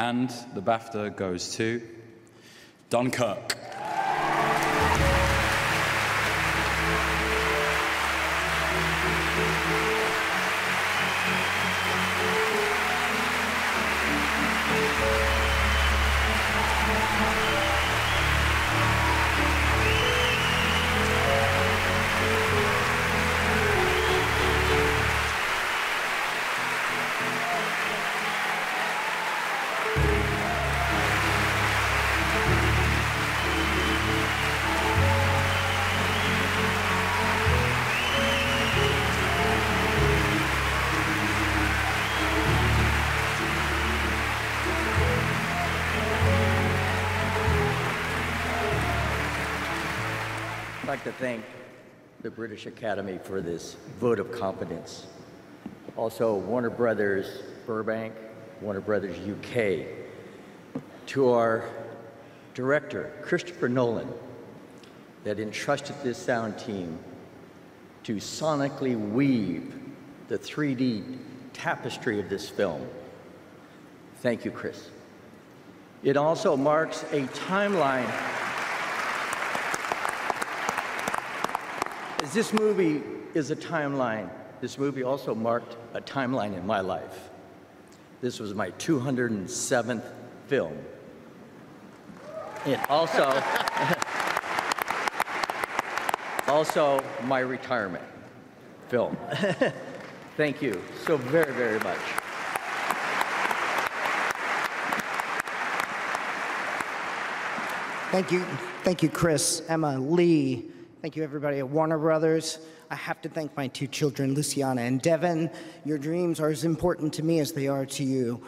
And the BAFTA goes to Dunkirk. I'd like to thank the British Academy for this vote of confidence. Also, Warner Brothers Burbank, Warner Brothers UK, to our director, Christopher Nolan, that entrusted this sound team to sonically weave the 3D tapestry of this film. Thank you, Chris. It also marks a timeline. As this movie is a timeline, this movie also marked a timeline in my life. This was my 207th film. It also, also my retirement film. Thank you so very, very much. Thank you, Chris, Emma, Lee. Thank you, everybody at Warner Brothers. I have to thank my two children, Luciana and Devin. Your dreams are as important to me as they are to you.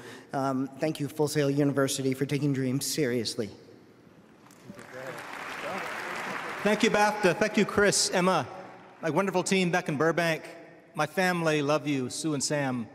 Thank you, Full Sail University, for taking dreams seriously. Thank you, BAFTA. Thank you, Chris, Emma, my wonderful team back in Burbank. My family, love you, Sue and Sam.